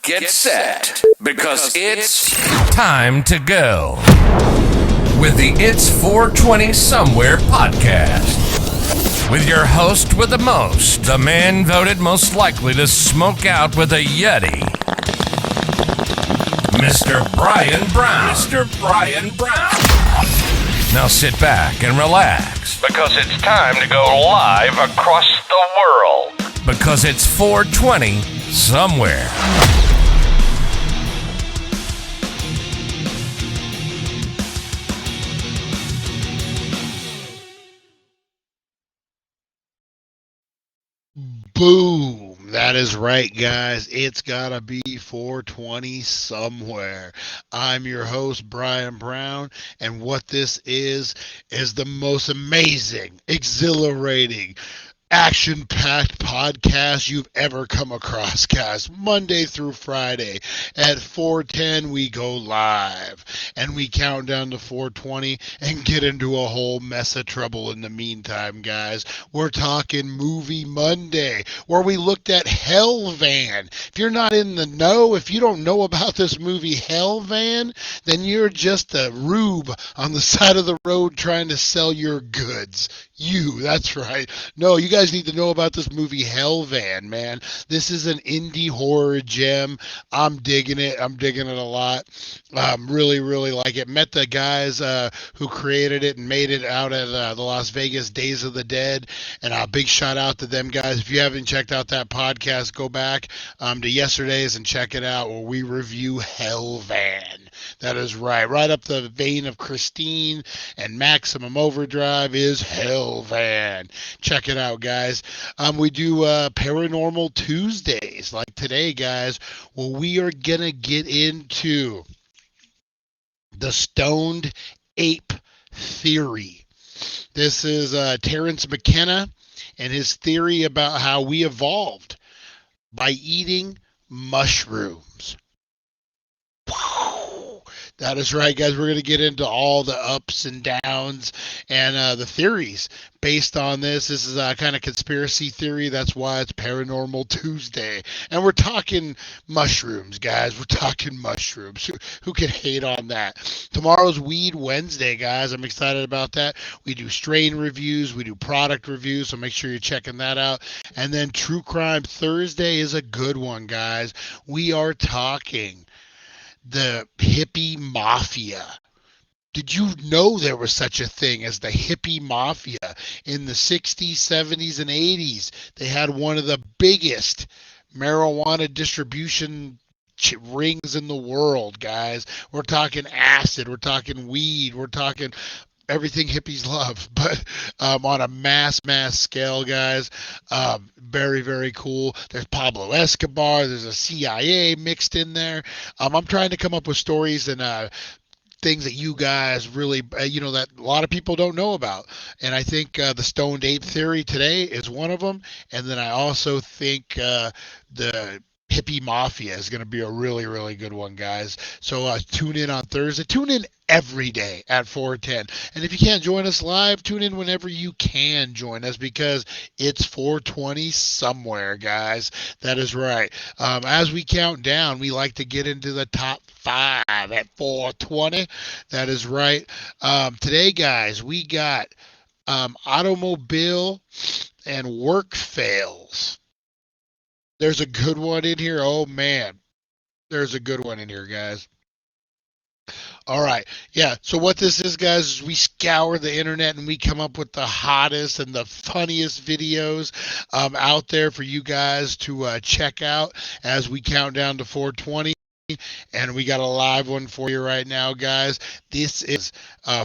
Get set, because it's time to go with the It's 420 Somewhere podcast. With your host with the most, the man voted most likely to smoke out with a Yeti, Mr. Brian Brown. Mr. Brian Brown. Now sit back and relax, because it's time to go live across the world. Because it's 420 Somewhere. Boom. That is right, guys. It's gotta be 420 somewhere. I'm your host, Brian Brown, and what this is the most amazing, exhilarating, action-packed podcast you've ever come across, guys. Monday through Friday at 4:10 we go live, and we count down to 4:20 and get into a whole mess of trouble in the meantime, guys. We're talking Movie Monday, where we looked at Hell Van. If you're not in the know, if you don't know about this movie Hell Van, then you're just a rube on the side of the road trying to sell your goods. That's right. No, you guys need to know about this movie Hell Van, man. This is an indie horror gem. I'm digging it. I'm digging it a lot. Really, really like it. Met the guys who created it and made it out at the Las Vegas Days of the Dead, and a big shout out to them guys. If you haven't checked out that podcast, go back to yesterday's and check it out, where we review Hell Van. That is right. Right up the vein of Christine and Maximum Overdrive is Hell Van. Check it out, guys. We do Paranormal Tuesdays like today, guys. Well, we are going to get into the Stoned Ape Theory. This is Terence McKenna and his theory about how we evolved by eating mushrooms. That is right, guys. We're going to get into all the ups and downs and the theories based on this. This is a kind of conspiracy theory. That's why it's Paranormal Tuesday. And we're talking mushrooms, guys. We're talking mushrooms. Who can hate on that? Tomorrow's Weed Wednesday, guys. I'm excited about that. We do strain reviews. We do product reviews, so make sure you're checking that out. And then True Crime Thursday is a good one, guys. We are talking the hippie mafia. Did you know there was such a thing as the hippie mafia in the 60s, 70s, and 80s? They had one of the biggest marijuana distribution rings in the world, guys. We're talking acid, we're talking weed, we're talking everything hippies love, but on a mass scale, guys. Very, very cool. There's Pablo Escobar. There's a CIA mixed in there. I'm trying to come up with stories and things that you guys really, that a lot of people don't know about. And I think the Stoned Ape Theory today is one of them. And then I also think the hippie mafia is going to be a really, really good one, guys. So tune in on Thursday. Tune in every day at 4:10. And if you can't join us live, tune in whenever you can join us, because it's 4:20 somewhere, guys. That is right. As we count down, we like to get into the top 5 at 4:20. That is right. Today, guys, we got automobile and work fails. There's a good one in here. Oh, man. There's a good one in here, guys. All right. Yeah. So what this is, guys, is we scour the internet and we come up with the hottest and the funniest videos out there for you guys to check out as we count down to 4:20. And we got a live one for you right now, guys. This is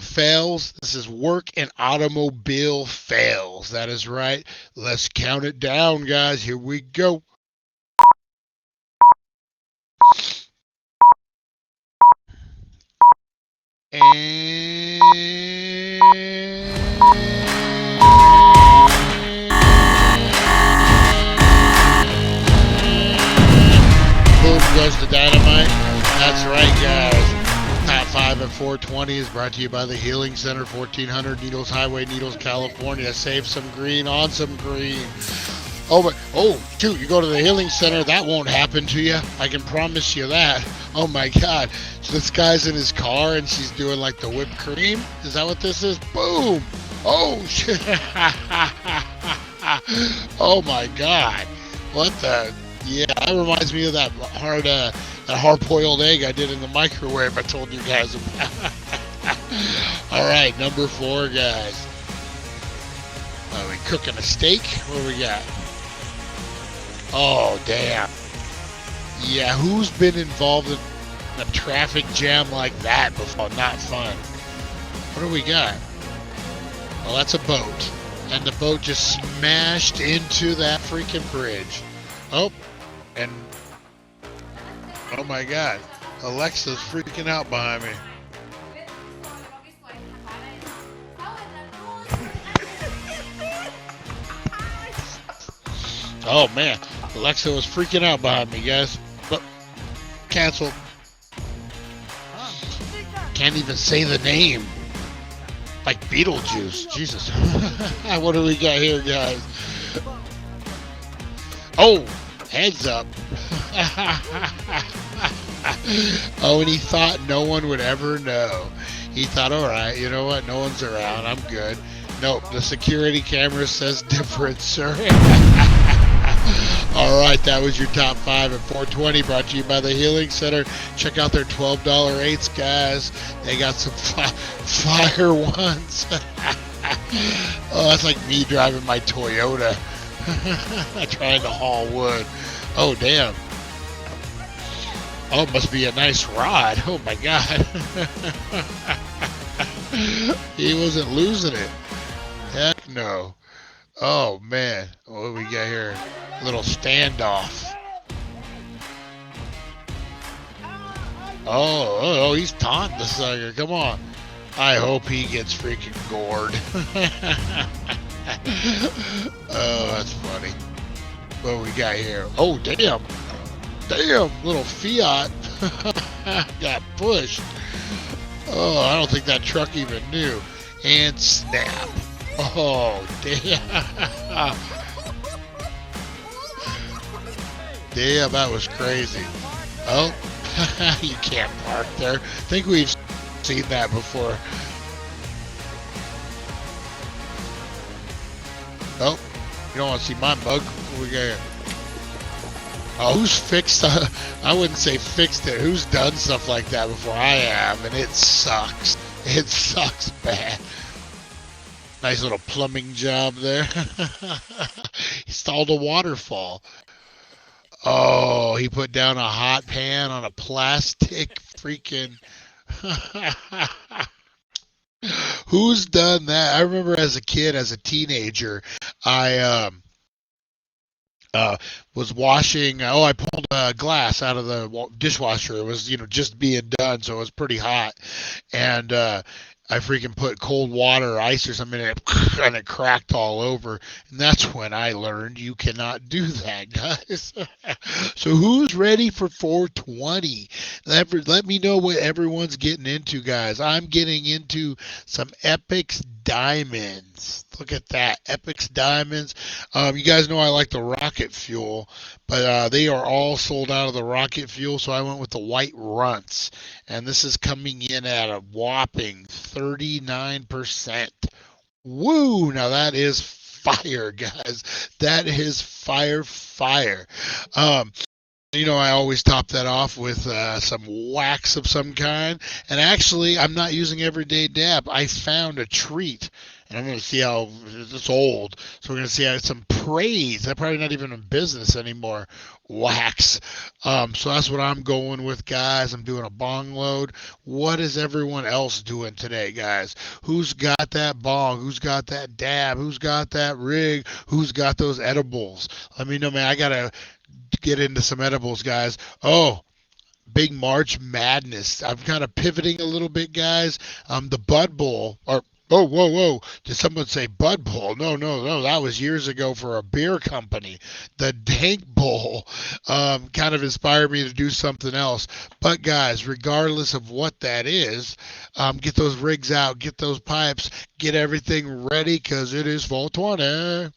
fails. This is work and automobile fails. That is right. Let's count it down, guys. Here we go. And boom goes the dynamite. That's right, guys. Top 5 at 4:20 is brought to you by the Healing Center, 1400 Needles Highway, Needles, California. Save some green on some green. Shoot, you go to the Healing Center, that won't happen to you. I can promise you that. Oh my God. So this guy's in his car and she's doing like the whipped cream. Is that what this is? Boom. Oh, shit. Oh my God. What the? Yeah, that reminds me of that hard-boiled egg I did in the microwave I told you guys about. All right, number 4, guys. Are we cooking a steak? What do we got? Oh, damn. Yeah, who's been involved in a traffic jam like that before? Not fun. What do we got? Well, that's a boat. And the boat just smashed into that freaking bridge. Oh, and oh my God. Alexa's freaking out behind me. Oh man, Alexa was freaking out behind me, guys. But cancel. Can't even say the name. Like Beetlejuice. Jesus. What do we got here, guys? Oh, heads up. Oh, and he thought no one would ever know. He thought, all right, you know what? No one's around. I'm good. Nope, the security camera says different, sir. All right, that was your top 5 at 4:20, brought to you by the Healing Center. Check out their $12 8s, guys. They got some fire ones. Oh, that's like me driving my Toyota, trying to haul wood. Oh, damn. Oh, it must be a nice rod. Oh, my God. He wasn't losing it. Heck no. Oh, man. What do we got here? A little standoff. Oh, he's taunting the sucker. Come on. I hope he gets freaking gored. Oh, that's funny. What we got here? Oh, damn. Damn, little Fiat got pushed. Oh, I don't think that truck even knew. And snap. Oh, damn. Damn, that was crazy. Oh, you can't park there. I think we've seen that before. Oh, you don't want to see my mug? What we got here? Oh, who's fixed? I wouldn't say fixed it. Who's done stuff like that before? I have, and it sucks. It sucks bad. Nice little plumbing job there. He stalled a waterfall. Oh, he put down a hot pan on a plastic freaking. Who's done that? I remember as a kid, as a teenager, I uh, was washing. I pulled a glass out of the dishwasher. It was, just being done, so it was pretty hot, and I freaking put cold water or ice or something in it, and it cracked all over. And that's when I learned you cannot do that, guys. So who's ready for 420? Let me know what everyone's getting into, guys. I'm getting into some Epix Diamonds. Look at that, Epix Diamonds. You guys know I like the rocket fuel, but they are all sold out of the rocket fuel, so I went with the white runts. And this is coming in at a whopping 39%. Woo! Now that is fire, guys. That is fire, fire. I always top that off with some wax of some kind. And actually, I'm not using everyday dab. I found a treat. And I'm going to see how it's old. So we're going to see how some praise. They're probably not even in business anymore. Wax. So that's what I'm going with, guys. I'm doing a bong load. What is everyone else doing today, guys? Who's got that bong? Who's got that dab? Who's got that rig? Who's got those edibles? Let me know, man. I got to get into some edibles, guys. Oh, big March Madness. I'm kind of pivoting a little bit, guys. The Bud Bowl, or oh, whoa, whoa. Did someone say Bud Bowl? No, no, no. That was years ago for a beer company. The Dank Bowl kind of inspired me to do something else. But, guys, regardless of what that is, get those rigs out, get those pipes, get everything ready because it is 420.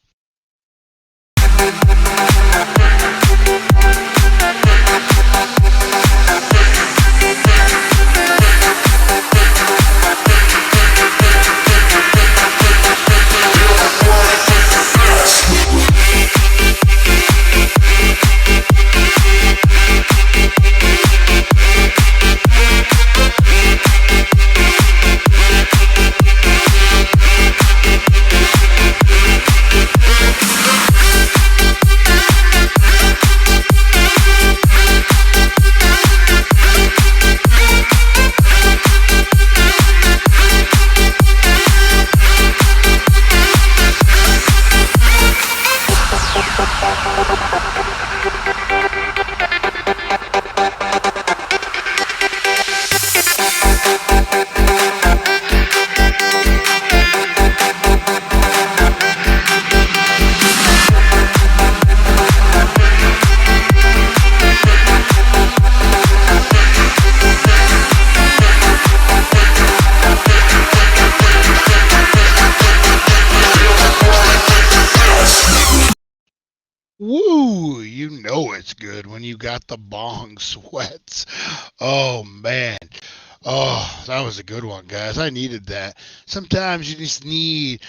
Woo! You know it's good when you got the bong sweats. Oh, man. Oh, that was a good one, guys. I needed that. Sometimes you just need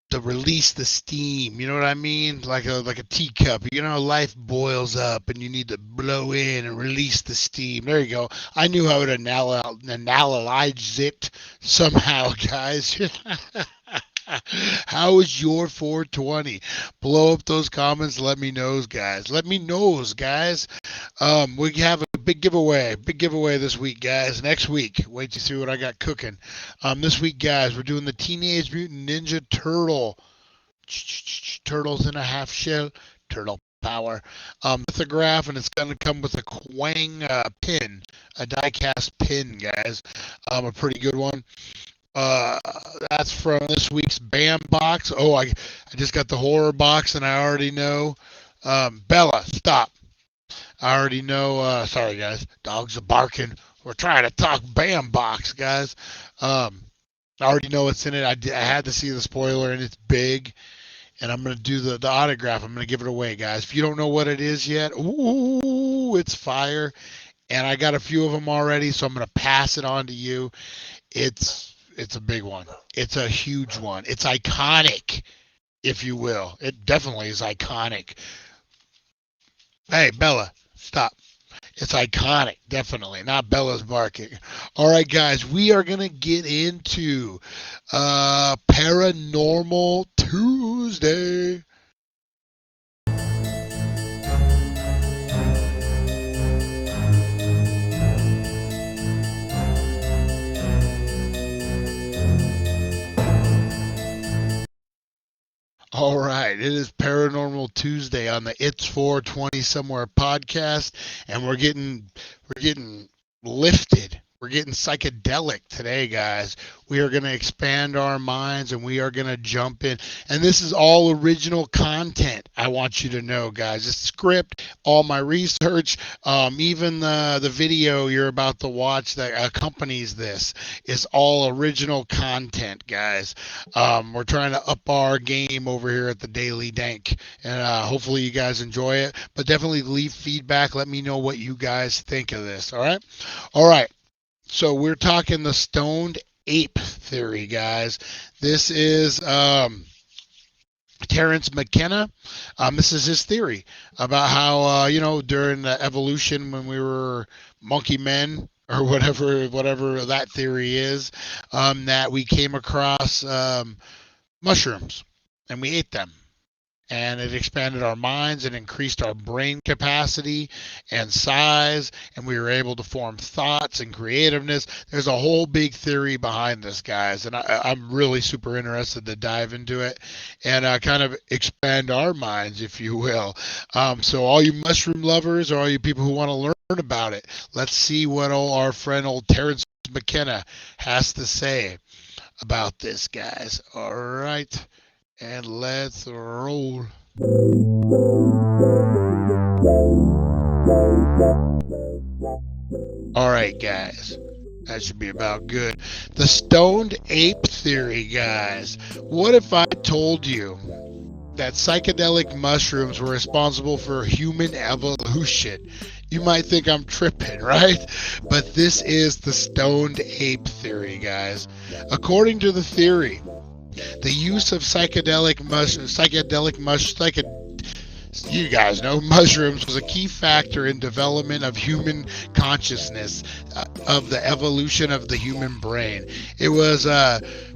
to release the steam. You know what I mean? Like a teacup. Life boils up and you need to blow in and release the steam. There you go. I knew how to analyze it somehow, guys. How is your 420? Blow up those comments. Let me know, guys. Let me know, guys. We have a big giveaway this week, guys. Next week, wait to see what I got cooking. This week, guys, we're doing the Teenage Mutant Ninja Turtle. Turtles in a half shell. Turtle power. Lithograph, and it's going to come with a Quang pin, a die-cast pin, guys. A pretty good one. That's from this week's BAM box. Oh, I just got the horror box, and I already know. Bella, stop. I already know. Sorry, guys. Dogs are barking. We're trying to talk BAM box, guys. I already know what's in it. I had to see the spoiler, and it's big. And I'm going to do the autograph. I'm going to give it away, guys. If you don't know what it is yet, ooh, it's fire. And I got a few of them already, so I'm going to pass it on to you. It's a big one. It's a huge one. It's iconic, if you will. It definitely is iconic. Hey, Bella, stop. It's iconic, definitely. Not Bella's barking. All right, guys, we are going to get into Paranormal Tuesday. All right, it is Paranormal Tuesday on the It's 420 Somewhere podcast, and we're getting lifted. We're getting psychedelic today, guys. We are going to expand our minds and we are going to jump in. And this is all original content. I want you to know, guys. It's script, all my research, even the video you're about to watch that accompanies this is all original content, guys. We're trying to up our game over here at the Daily Dank, and hopefully you guys enjoy it. But definitely leave feedback. Let me know what you guys think of this. All right. All right. So we're talking the Stoned Ape Theory, guys. This is Terence McKenna. This is his theory about how during the evolution when we were monkey men or whatever that theory is, that we came across mushrooms and we ate them. And it expanded our minds and increased our brain capacity and size, and we were able to form thoughts and creativeness. There's a whole big theory behind this, guys, and I'm really super interested to dive into it and kind of expand our minds, if you will. So all you mushroom lovers or all you people who want to learn about it, let's see what our friend old Terence McKenna has to say about this, guys. All right. And let's roll. All right, guys. That should be about good. The Stoned Ape Theory, guys. What if I told you that psychedelic mushrooms were responsible for human evolution? You might think I'm tripping, right? But this is the Stoned Ape Theory, guys. According to the theory, the use of you guys know mushrooms was a key factor in development of human consciousness, of the evolution of the human brain. It was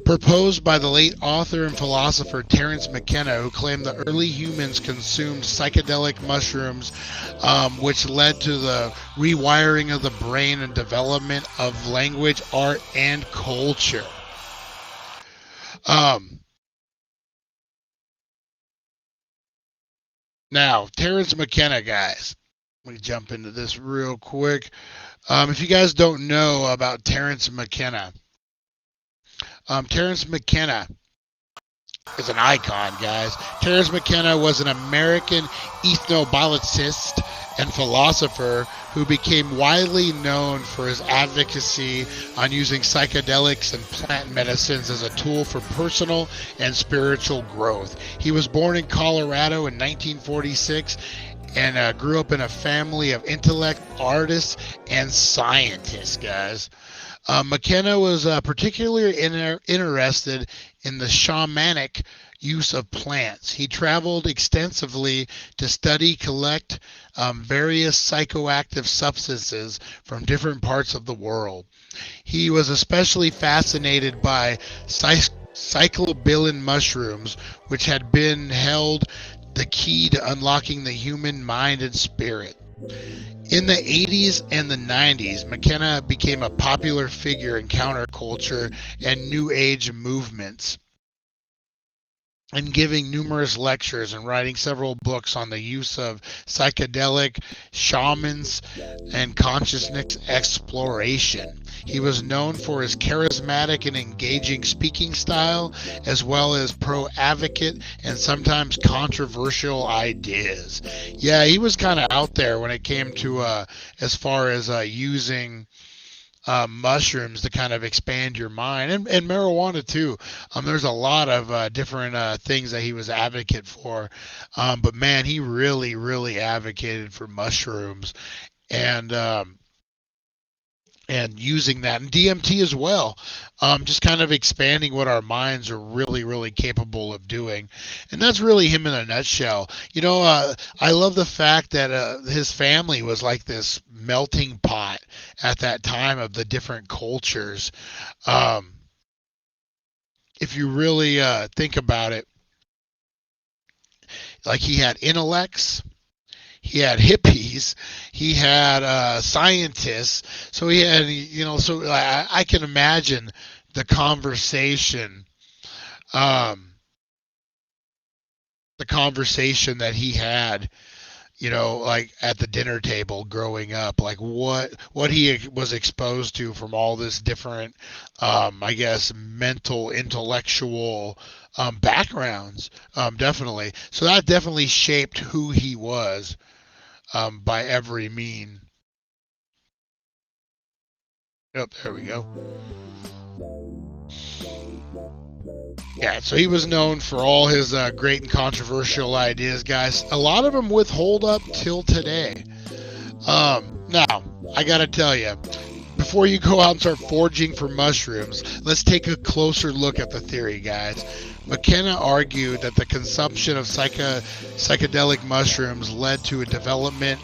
proposed by the late author and philosopher Terence McKenna, who claimed the early humans consumed psychedelic mushrooms, which led to the rewiring of the brain and development of language, art, and culture. Now, Terence McKenna, guys. Let me jump into this real quick. If you guys don't know about Terence McKenna, Terence McKenna is an icon, guys. Terence McKenna was an American ethnobotanist and philosopher who became widely known for his advocacy on using psychedelics and plant medicines as a tool for personal and spiritual growth. He was born in Colorado in 1946 and grew up in a family of intellect, artists, and scientists, guys. McKenna was particularly interested in the shamanic use of plants. He traveled extensively to study, collect various psychoactive substances from different parts of the world. He was especially fascinated by psilocybin mushrooms, which had been held the key to unlocking the human mind and spirit. In the 80s and the 90s, McKenna became a popular figure in counterculture and New Age movements, and giving numerous lectures and writing several books on the use of psychedelic shamans and consciousness exploration. He was known for his charismatic and engaging speaking style, as well as pro-advocate and sometimes controversial ideas. Yeah, he was kind of out there when it came to as far as using mushrooms to kind of expand your mind, and marijuana too. There's a lot of different things that he was advocate for, but man, he really advocated for mushrooms. And and using that, and DMT as well, just kind of expanding what our minds are really, really capable of doing. And that's really him in a nutshell. I love the fact that his family was like this melting pot at that time of the different cultures. Um, if you really think about it, like he had intellects, he had hippies, he had scientists. So he had, so I can imagine the conversation, um, that he had, like at the dinner table growing up, like what he was exposed to from all this different, I guess, mental, intellectual backgrounds, definitely. So that definitely shaped who he was, by every mean. Yep, there we go. Yeah, so he was known for all his great and controversial ideas, guys. A lot of them withhold up till today. Now, I gotta tell you, before you go out and start foraging for mushrooms, let's take a closer look at the theory, guys. McKenna argued that the consumption of psychedelic mushrooms led to a development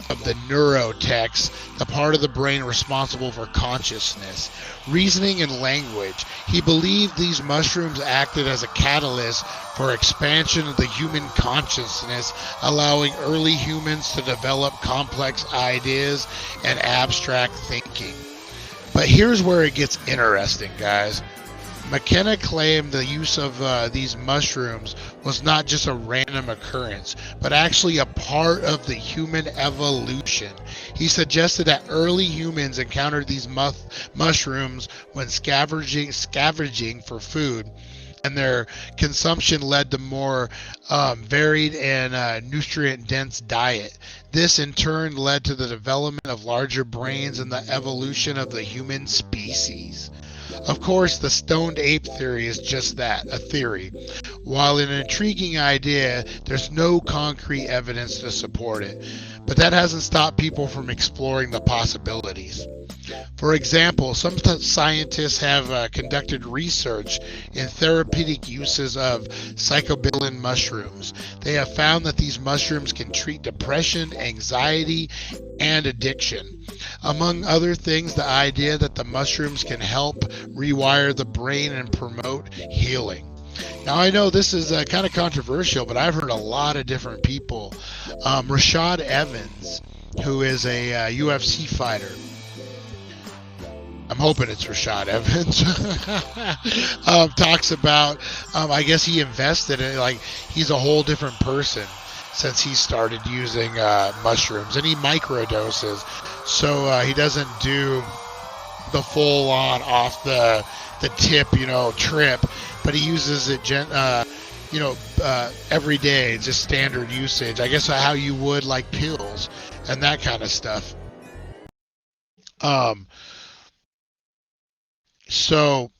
of the neurotex, the part of the brain responsible for consciousness, reasoning, and language. He believed these mushrooms acted as a catalyst for expansion of the human consciousness, allowing early humans to develop complex ideas and abstract thinking. But here's where it gets interesting, guys. McKenna claimed the use of these mushrooms was not just a random occurrence, but actually a part of the human evolution. He suggested that early humans encountered these mushrooms when scavenging for food, and their consumption led to more varied and nutrient-dense diet. This in turn led to the development of larger brains and the evolution of the human species. Of course, the Stoned Ape Theory is just that, a theory. While an intriguing idea, there's no concrete evidence to support it. But that hasn't stopped people from exploring the possibilities. For example, some scientists have conducted research in therapeutic uses of psilocybin mushrooms. They have found that these mushrooms can treat depression, anxiety, and addiction. Among other things, the idea that the mushrooms can help rewire the brain and promote healing. Now, I know this is kind of controversial, but I've heard a lot of different people. Rashad Evans, who is a UFC fighter, I'm hoping it's Rashad Evans, talks about, I guess he invested in, like, he's a whole different person since he started using mushrooms, and he microdoses, so he doesn't do the full on off the tip, trip, but he uses it every day, just standard usage, I guess, how you would like pills and that kind of stuff. So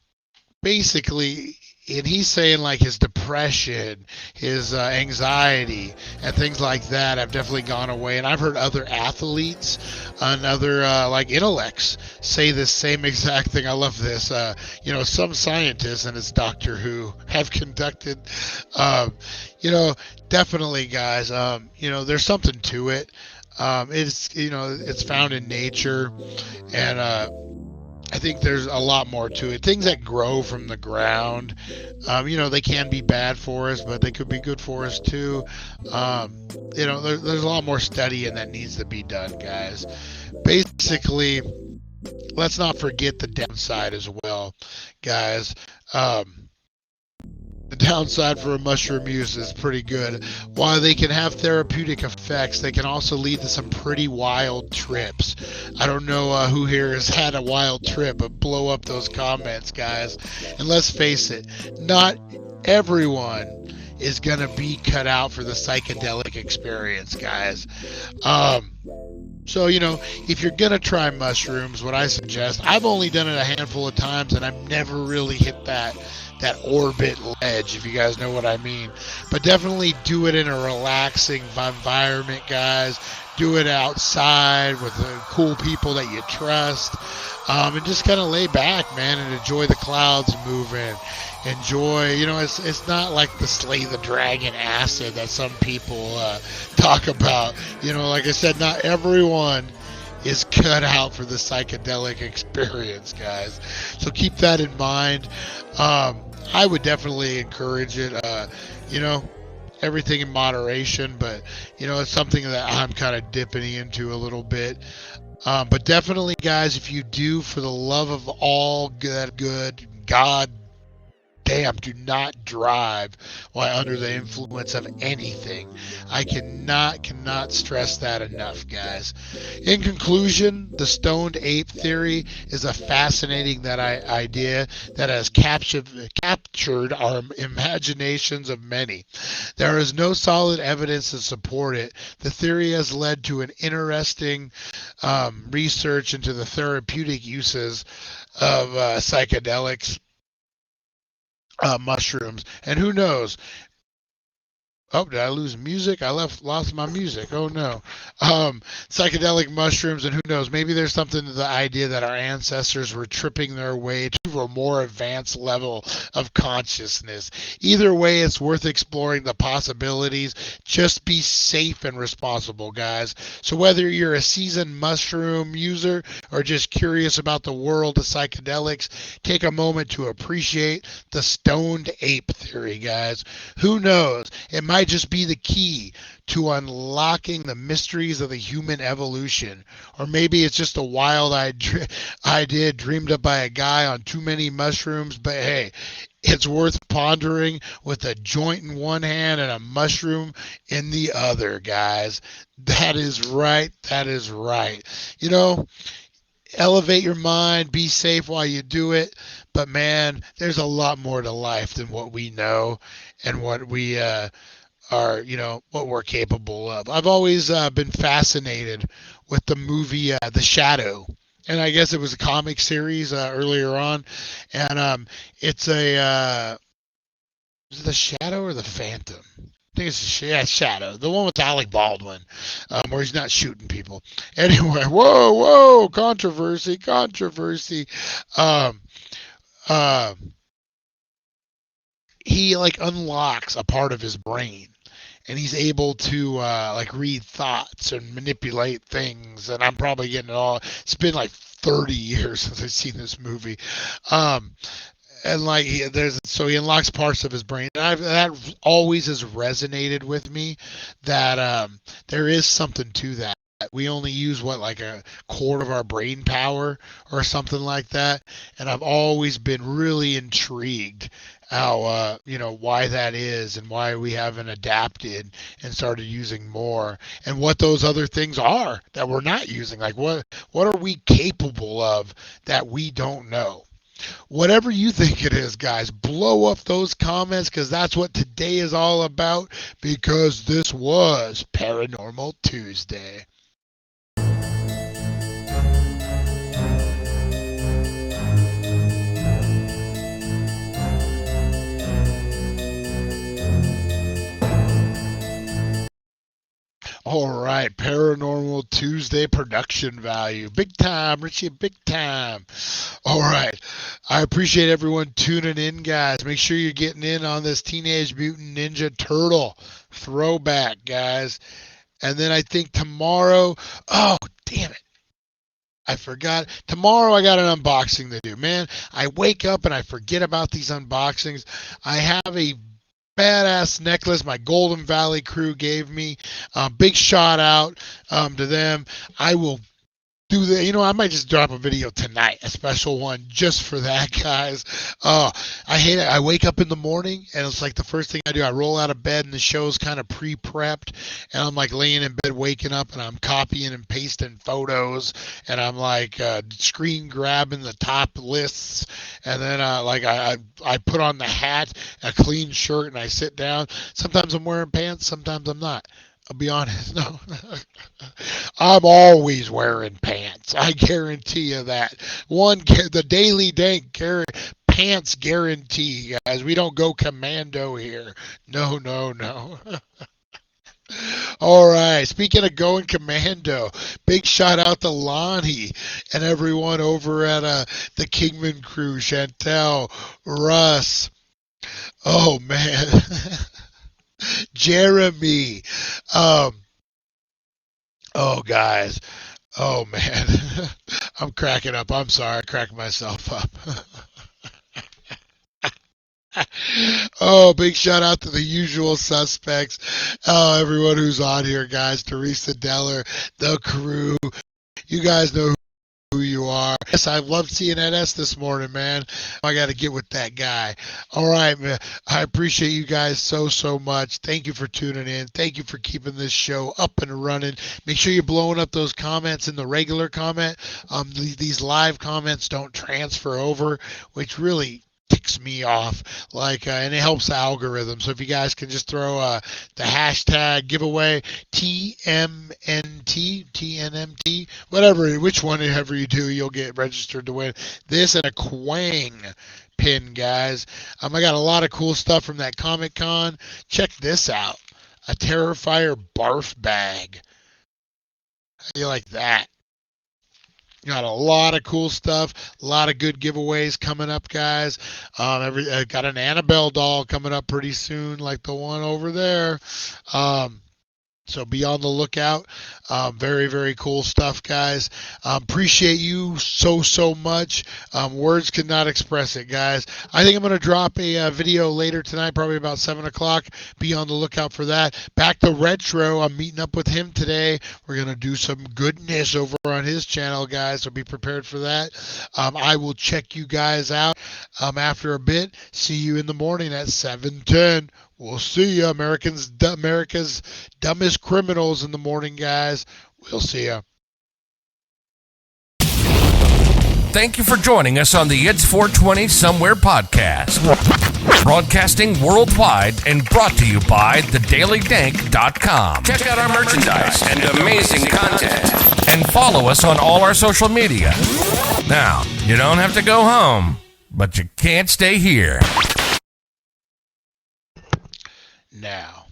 basically, and he's saying like his depression, his anxiety, and things like that have definitely gone away. And I've heard other athletes and other like intellects say the same exact thing. I love this. Some scientists, and it's Doctor Who, have conducted, definitely, guys, there's something to it. It's found in nature, and I think there's a lot more to it. Things that grow from the ground, they can be bad for us, but they could be good for us too. There's a lot more studying that needs to be done, guys. Basically, let's not forget the downside as well, guys. The downside for a mushroom use is pretty good. While they can have therapeutic effects, they can also lead to some pretty wild trips. I don't know who here has had a wild trip, but blow up those comments, guys. And let's face it, not everyone is going to be cut out for the psychedelic experience, guys. So, if you're going to try mushrooms, what I suggest, I've only done it a handful of times and I've never really hit that orbit ledge, if you guys know what I mean. But definitely do it in a relaxing environment, guys. Do it outside with cool people that you trust. And just kind of lay back, man, and enjoy the clouds moving. Enjoy, it's not like the Slay the Dragon acid that some people talk about. Like I said, not everyone is cut out for the psychedelic experience, guys. So keep that in mind. I would definitely encourage it. Everything in moderation, but it's something that I'm kind of dipping into a little bit. But definitely, guys, if you do, for the love of all good, God damn, do not drive while under the influence of anything. I cannot stress that enough, guys. In conclusion, the Stoned Ape Theory is a fascinating idea that has captured our imaginations of many. There is no solid evidence to support it. The theory has led to an interesting research into the therapeutic uses of psychedelics, mushrooms, and who knows? Oh, did I lose music? I lost my music. Oh no. Psychedelic mushrooms, and who knows? Maybe there's something to the idea that our ancestors were tripping their way to a more advanced level of consciousness. Either way, it's worth exploring the possibilities. Just be safe and responsible, guys. So whether you're a seasoned mushroom user or just curious about the world of psychedelics, take a moment to appreciate the Stoned Ape Theory, guys. Who knows? It might just be the key to unlocking the mysteries of the human evolution. Or maybe it's just a wild idea dreamed up by a guy on too many mushrooms, but hey, it's worth pondering with a joint in one hand and a mushroom in the other, guys. That is right. That is right. Elevate your mind, be safe while you do it. But man, there's a lot more to life than what we know and what we are, what we're capable of. I've always been fascinated with the movie The Shadow. And I guess it was a comic series earlier on. And it's is it The Shadow or The Phantom? I think it's Shadow, the one with Alec Baldwin, where he's not shooting people. Anyway, whoa, controversy. Um, uh, he like unlocks a part of his brain and he's able to like read thoughts and manipulate things. And I'm probably getting it all. It's been like 30 years since I've seen this movie. Um, and like he unlocks parts of his brain, and that always has resonated with me. That there is something to that. We only use like a quarter of our brain power or something like that, and I've always been really intrigued how why that is and why we haven't adapted and started using more, and what those other things are that we're not using. Like what are we capable of that we don't know? Whatever you think it is, guys, blow up those comments, because that's what today is all about, because this was Paranormal Tuesday. All right, Paranormal Tuesday production value. Big time, Richie, big time. All right. I appreciate everyone tuning in, guys. Make sure you're getting in on this Teenage Mutant Ninja Turtle throwback, guys. And then I think tomorrow, oh, damn it. I forgot. Tomorrow I got an unboxing to do. Man, I wake up and I forget about these unboxings. I have a badass necklace my Golden Valley crew gave me. Big shout out to them. I will do I might just drop a video tonight, a special one just for that, guys. I hate it. I wake up in the morning and it's like the first thing I do, I roll out of bed and the show's kind of pre-prepped, and I'm like laying in bed waking up and I'm copying and pasting photos, and I'm like screen grabbing the top lists, and then I put on the hat, a clean shirt, and I sit down. Sometimes I'm wearing pants, sometimes I'm not. I'll be honest. No, I'm always wearing pants. I guarantee you that. The Daily Dank pants guarantee, guys. We don't go commando here. No, no, no. All right. Speaking of going commando, big shout out to Lonnie and everyone over at the Kingman crew. Chantel, Russ. Oh man, Jeremy. Um. Oh guys. Oh man, I'm cracking up. I'm sorry, I cracked myself up. Oh, big shout out to the usual suspects. Oh, everyone who's on here, guys. Teresa Deller, the crew. You guys know who you are. Yes, I love seeing NS this morning, man. I got to get with that guy. All right, man. I appreciate you guys so much. Thank you for tuning in. Thank you for keeping this show up and running. Make sure you're blowing up those comments in the regular comment. These live comments don't transfer over, which really ticks me off, and it helps the algorithm. So if you guys can just throw the hashtag giveaway TNMT, which one ever you do, you'll get registered to win this and a Quang pin, guys. I got a lot of cool stuff from that Comic Con. Check this out, a Terrifier barf bag. How do you like that? Got a lot of cool stuff, a lot of good giveaways coming up, guys. Got an Annabelle doll coming up pretty soon, like the one over there. So be on the lookout. Very, very cool stuff, guys. Appreciate you so much. Words cannot express it, guys. I think I'm going to drop a video later tonight, probably about 7 o'clock. Be on the lookout for that. Back to Retro. I'm meeting up with him today. We're going to do some goodness over on his channel, guys, so be prepared for that. I will check you guys out after a bit. See you in the morning at 7:10. We'll see you, America's dumbest criminals in the morning, guys. We'll see you. Thank you for joining us on the It's 420 Somewhere podcast. Broadcasting worldwide and brought to you by thedailydank.com. Check out our merchandise and amazing content. And follow us on all our social media. Now, you don't have to go home, but you can't stay here. Now,